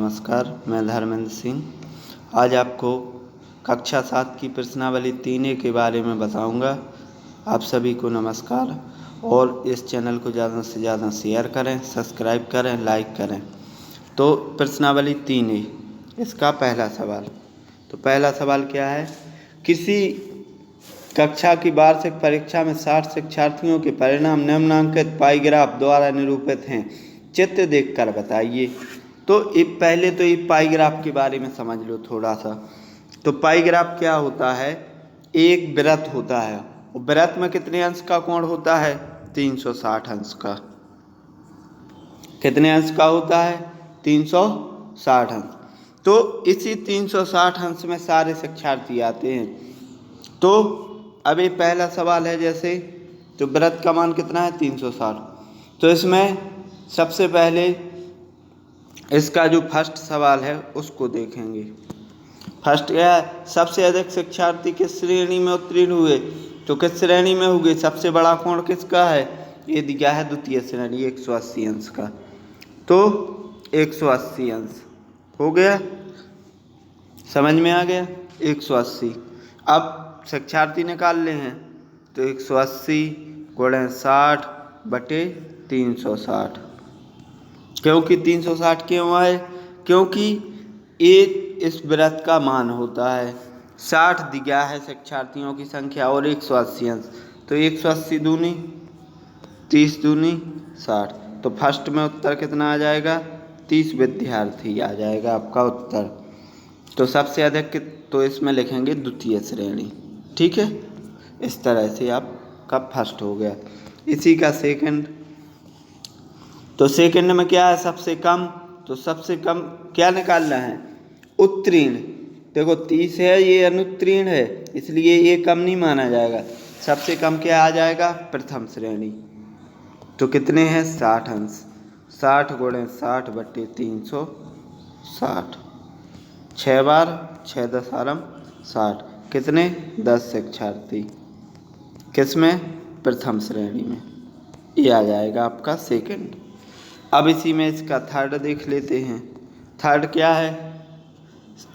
नमस्कार, मैं धर्मेंद्र सिंह। आज आपको कक्षा 7 की प्रश्नावली 3A के बारे में बताऊंगा। आप सभी को नमस्कार और इस चैनल को ज़्यादा से ज़्यादा शेयर करें, सब्सक्राइब करें, लाइक करें। तो प्रश्नावली 3A, इसका पहला सवाल। तो पहला सवाल क्या है? किसी कक्षा की वार्षिक परीक्षा में 60 शिक्षार्थियों के परिणाम निम्नांकित पाई ग्राफ द्वारा निरूपित हैं, चित्र देखकर बताइए। तो पहले तो ये पाई ग्राफ के बारे में समझ लो थोड़ा सा। तो पाई ग्राफ क्या होता है? एक वृत्त होता है और वृत्त में कितने अंश का कोण होता है? 360 अंश का। कितने अंश का होता है? 360 अंश। तो इसी 360 अंश में सारे शिक्षार्थी आते हैं। तो अब ये पहला सवाल है, जैसे तो वृत्त का मान कितना है? 360। तो इसमें सबसे पहले इसका जो फर्स्ट सवाल है उसको देखेंगे। फर्स्ट क्या है? सबसे अधिक शिक्षार्थी किस श्रेणी में उत्तीर्ण हुए? तो किस श्रेणी में हुए? सबसे बड़ा कोण किसका है? ये दिया है द्वितीय श्रेणी, 180 अंश का। तो 180 अंश हो गया, समझ में आ गया? 180। अब शिक्षार्थी निकाल ले हैं, तो 180 × 60 बटे 360। क्योंकि 360 क्यों आए? क्योंकि एक इस वृत्त का मान होता है। 60 दिया है शिक्षार्थियों की संख्या और 180 अंश, तो 180 दूनी 30 दूनी 60। तो फर्स्ट में उत्तर कितना आ जाएगा? 30 विद्यार्थी आ जाएगा आपका उत्तर। तो सबसे अधिक तो इसमें लिखेंगे द्वितीय श्रेणी। ठीक है, इस तरह से आपका फर्स्ट हो गया। इसी का सेकंड, तो सेकंड में क्या है? सबसे कम। तो सबसे कम क्या निकालना है? उत्तीर्ण। देखो 30 है, ये अनुत्तीर्ण है, इसलिए ये कम नहीं माना जाएगा। सबसे कम क्या आ जाएगा? प्रथम श्रेणी। तो कितने हैं? 60 अंश। 60 × 60 बटे 360। 6 बार 6 10 60। कितने? 10 शिक्षार्थी। किसमें? प्रथम श्रेणी में। ये आ जाएगा आपका सेकंड। अब इसी में इसका थर्ड देख लेते हैं। थर्ड क्या है?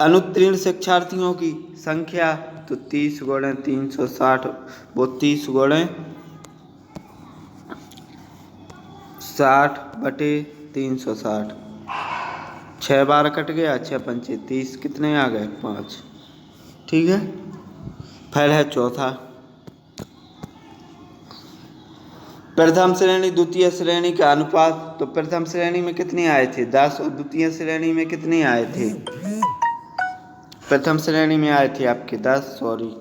अनुत्तीर्ण शिक्षार्थियों की संख्या। तो 30 × 360, वो 30 × 60 बटे 360। 6 बार कट गया, 6 पंचे 30, कितने आ गए? 5। ठीक है, फिर है चौथा। प्रथम श्रेणी द्वितीय श्रेणी का अनुपात। तो प्रथम श्रेणी में कितने आए थे? 10 और द्वितीय श्रेणी में कितने आए थे? प्रथम श्रेणी में आए थे आपके 10, सॉरी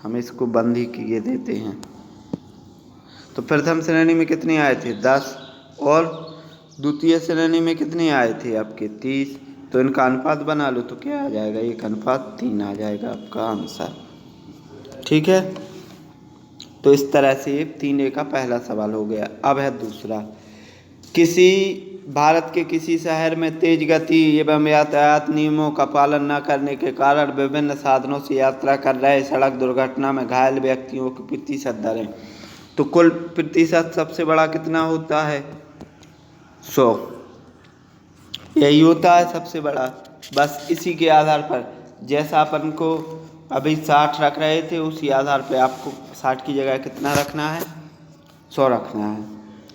हम इसको बंद ही किए देते हैं। तो प्रथम श्रेणी में कितने आए थे? 10 और द्वितीय श्रेणी में कितने आए थे आपके? 30। तो इनका अनुपात बना लो तो क्या आ जाएगा? 1:3 आ जाएगा आपका आंसर। ठीक है, तो इस तरह से 3A का पहला सवाल हो गया। अब है दूसरा। किसी भारत के किसी शहर में तेज गति एवं यातायात नियमों का पालन न करने के कारण विभिन्न साधनों से यात्रा कर रहे सड़क दुर्घटना में घायल व्यक्तियों की प्रतिशत दरें। तो कुल प्रतिशत सबसे बड़ा कितना होता है? 100। यही होता है सबसे बड़ा। बस इसी के आधार पर, जैसा अपन को अभी 60 रख रहे थे, उसी आधार पर आपको 60 की जगह कितना रखना है? 100 रखना है।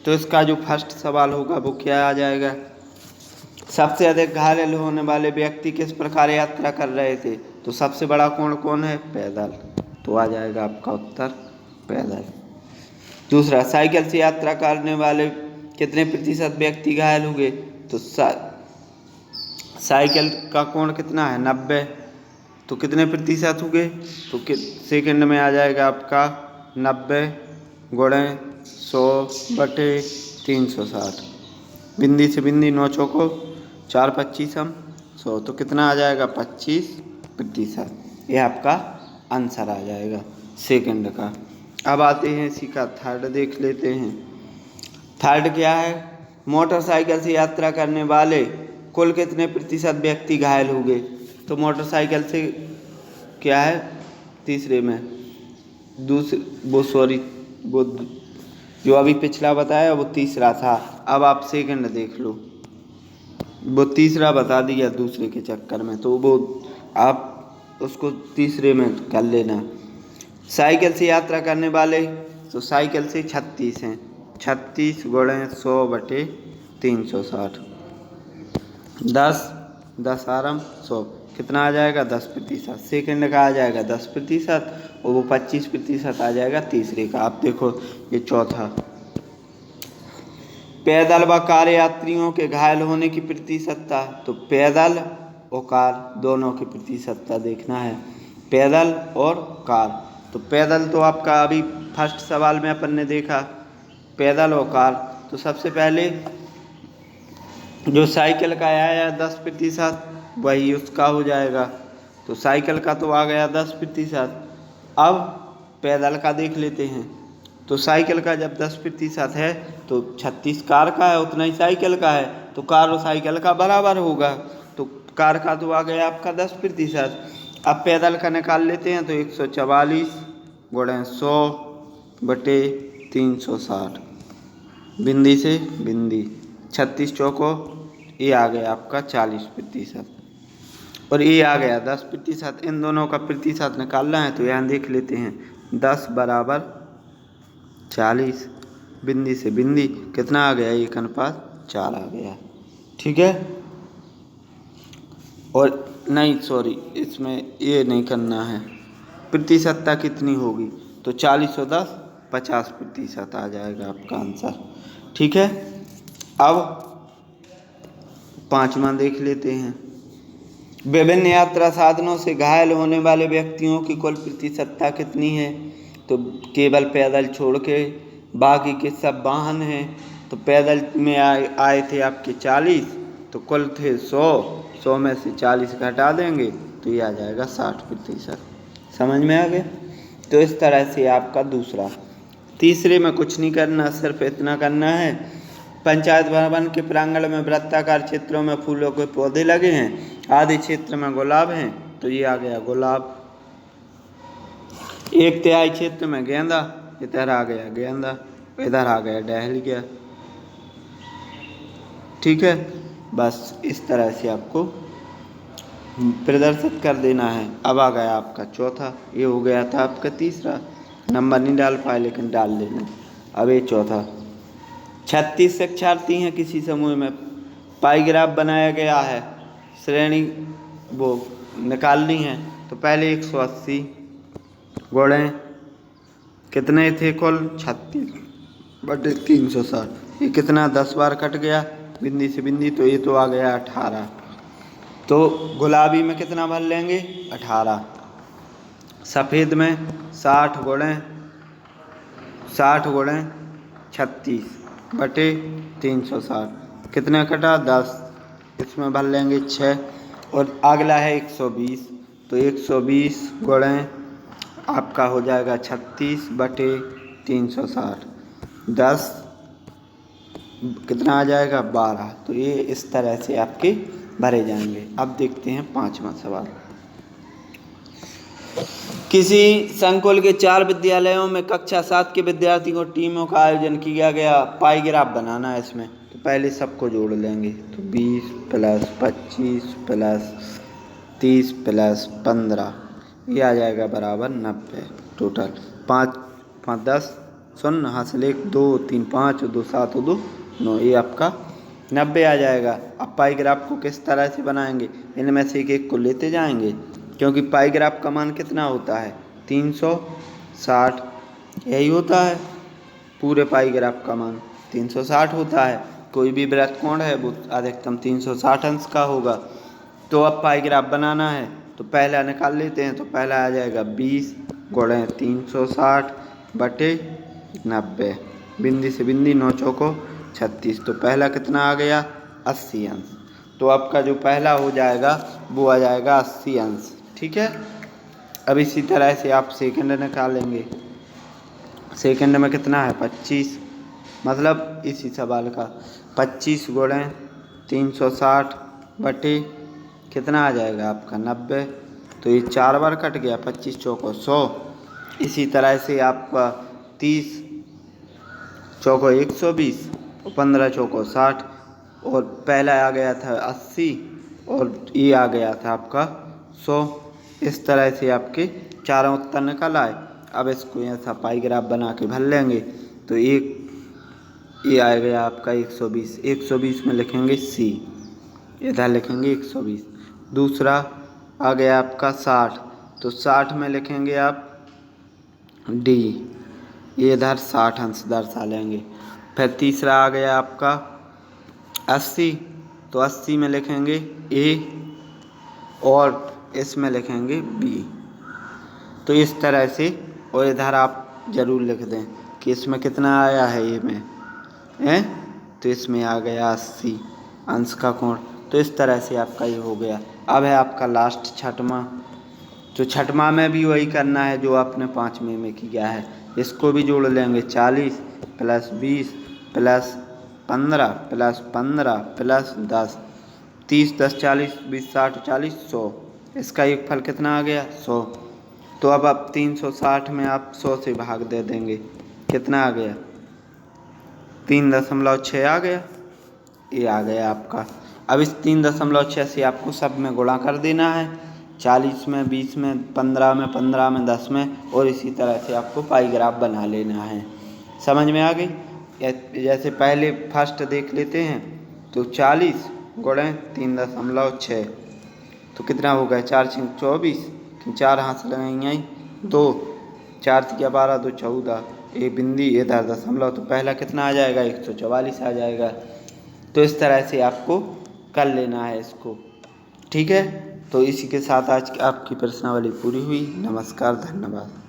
तो इसका जो फर्स्ट सवाल होगा वो क्या आ जाएगा? सबसे अधिक घायल होने वाले व्यक्ति किस प्रकार यात्रा कर रहे थे? तो सबसे बड़ा कोण कौन है? पैदल। तो आ जाएगा आपका उत्तर पैदल। दूसरा, साइकिल से यात्रा करने वाले कितने प्रतिशत व्यक्ति घायल हुए? तो साइकिल का कोण कितना है? 90। तो कितने प्रतिशत हुए? तो सेकंड में आ जाएगा आपका 90 × 100 बटे 360। बिंदी से बिंदी 9 चौको 4 25 100। तो कितना आ जाएगा? 25%। यह आपका आंसर आ जाएगा सेकंड का। अब आते हैं इसी का थर्ड देख लेते हैं। थर्ड क्या है? मोटरसाइकिल से यात्रा करने वाले कुल कितने प्रतिशत व्यक्ति घायल हुए? तो मोटरसाइकिल से क्या है? तीसरे में वो जो अभी पिछला बताया वो तीसरा था। अब आप सेकंड देख लो। वो तीसरा बता दिया दूसरे के चक्कर में, तो वो आप उसको तीसरे में कर लेना। साइकिल से यात्रा करने वाले, तो साइकिल से 36 हैं, 36 गुणे 100/360, 10 आरम 100, कितना आ जाएगा 10%। सेकंड का आ जाएगा 10% और वो 25% आ जाएगा तीसरे का। आप देखो ये चौथा। पैदल व कार यात्रियों के घायल होने की प्रतिशतता, तो पैदल और कार दोनों की प्रतिशतता देखना है, पैदल और कार। तो पैदल तो आपका अभी फर्स्ट सवाल में अपन ने देखा, पैदल और कार। तो सबसे पहले जो साइकिल का आया 10%, वही उसका हो जाएगा। तो साइकिल का तो आ गया 10%। अब पैदल का देख लेते हैं। तो साइकिल का जब 10% है तो 36 कार का है, उतना ही साइकिल का है, तो कार और साइकिल का बराबर होगा। तो कार का तो आ गया आपका 10%। अब पैदल का निकाल लेते हैं, तो 144 गुणे 100/360, बिंदी से बिंदी, 36 चौको, ये आ गया आपका 40%, और ये आ गया 10%। इन दोनों का प्रतिशत निकालना है, तो यहाँ देख लेते हैं 10 बराबर 40, बिंदी से बिंदी, कितना आ गया 1:4 आ गया। ठीक है, और नहीं सॉरी, इसमें ये नहीं करना है, प्रतिशतता कितनी होगी, तो 40 और 10 50% आ जाएगा आपका आंसर। ठीक है, अब पांचवा देख लेते हैं। विभिन्न यात्रा साधनों से घायल होने वाले व्यक्तियों की कुल प्रतिशतता कितनी है, तो केवल पैदल छोड़ के बाकी के सब वाहन हैं। तो पैदल में आए थे आपके 40, तो कुल थे 100 में से 40 घटा देंगे तो ये आ जाएगा 60%। समझ में आ गया। तो इस तरह से आपका दूसरा। तीसरे में कुछ नहीं करना, सिर्फ इतना करना है, पंचायत भवन के प्रांगण में वृत्ताकार क्षेत्रों में फूलों के पौधे लगे हैं, आधे क्षेत्र में गुलाब हैं, तो ये आ गया गुलाब। 1/3 क्षेत्र में गेंदा, इधर आ गया गेंदा, इधर आ गया डहलिया। ठीक है, बस इस तरह से आपको प्रदर्शित कर देना है। अब आ गया आपका चौथा, ये हो गया था आपका तीसरा, नंबर नहीं डाल पाए लेकिन डाल लेना। अब ये चौथा, 36 शिक्षार्थी हैं किसी समूह में, पाईग्राफ बनाया गया है, श्रेणी वो निकालनी है। तो पहले 180 गुणे कितने थे कुल 36/360, ये कितना 10 बार कट गया बिंदी से बिंदी, तो ये तो आ गया 18। तो गुलाबी में कितना भर लेंगे 18, सफ़ेद में 60 गुणे 36/360, कितने कटा 10, इसमें भर लेंगे 6। और अगला है 120, तो 120 गुणे आपका हो जाएगा 36/360, 10 कितना आ जाएगा 12। तो ये इस तरह से आपके भरे जाएंगे। अब देखते हैं पांचवा सवाल। किसी संकुल के 4 विद्यालयों में कक्षा 7 के विद्यार्थियों को टीमों का आयोजन किया गया, पाईग्राफ बनाना है इसमें। तो पहले सबको जोड़ लेंगे, तो 20 + 25 + 30 + 15, ये आ जाएगा बराबर 90। टोटल 5 5 10 0 हासिल 1 2 3 5 2 7 2 9, ये आपका 90 आ जाएगा। अब पाईग्राफ को किस तरह से बनाएंगे, इनमें से एक को लेते जाएंगे, क्योंकि पाईग्राफ का मान कितना होता है 360, यही होता है पूरे पाईग्राफ का मान 360 होता है। कोई भी वृत्तकोण है वो अधिकतम 360 अंश का होगा। तो अब पाईग्राफ बनाना है, तो पहला निकाल लेते हैं। तो पहला आ जाएगा 20 गुणे 360/90, बिंदी से बिंदी 9 चौको 36, तो पहला कितना आ गया 80 अंश। तो आपका जो पहला हो जाएगा वो आ जाएगा 80 अंश। ठीक है, अब इसी तरह से आप सेकंड निकालेंगे। सेकंड में कितना है 25, मतलब इसी सवाल का 25 गुणे 360 कितना आ जाएगा आपका 90, तो ये 4 बार कट गया, 25 चौको 100। इसी तरह से आपका 30 चौको 120 और 15 चौको 60, और पहला आ गया था 80 और ये आ गया था आपका 100। इस तरह से आपके चारों उत्तर निकल आए। अब इसको ऐसा पाई ग्राफ बना के भर लेंगे। तो एक ये आ गया आपका 120। 120 में लिखेंगे सी, इधर लिखेंगे 120। दूसरा आ गया आपका 60, तो 60 में लिखेंगे आप डी, ये इधर 60 अंश दर्शा लेंगे। फिर तीसरा आ गया आपका 80, तो 80 में लिखेंगे ए और इसमें लिखेंगे बी। तो इस तरह से, और इधर आप ज़रूर लिख दें कि इसमें कितना आया है ये में हैं, तो इसमें आ गया 80 अंश का कोण। तो इस तरह से आपका ये हो गया। अब है आपका लास्ट छठवां। तो छठवां में भी वही करना है जो आपने पाँचवें में किया है। इसको भी जोड़ लेंगे 40 + 20 + 15 + 15 + 10, 30 10 40 20 60 40 100। इसका एक फल कितना आ गया 100। तो अब आप 360 में आप 100 से भाग दे देंगे, कितना आ गया 3.6 आ गया, ये आ गया आपका। अब इस 3.6 से आपको सब में गुणा कर देना है, 40 में 20 में 15 में 15 में 10 में, और इसी तरह से आपको पाई ग्राफ बना लेना है। समझ में आ गई? जैसे पहले फर्स्ट देख लेते हैं, तो 40 गुणे 3.6, तो कितना हो गया 4 × 24, 4 हाथ से लगाएंगे 2, 4 × 12 2 14, एक बिंदी इधर दशमलव, तो पहला कितना आ जाएगा 144 आ जाएगा। तो इस तरह से आपको कर लेना है इसको, ठीक है। तो इसी के साथ आज की आपकी प्रश्नावली पूरी हुई। नमस्कार, धन्यवाद।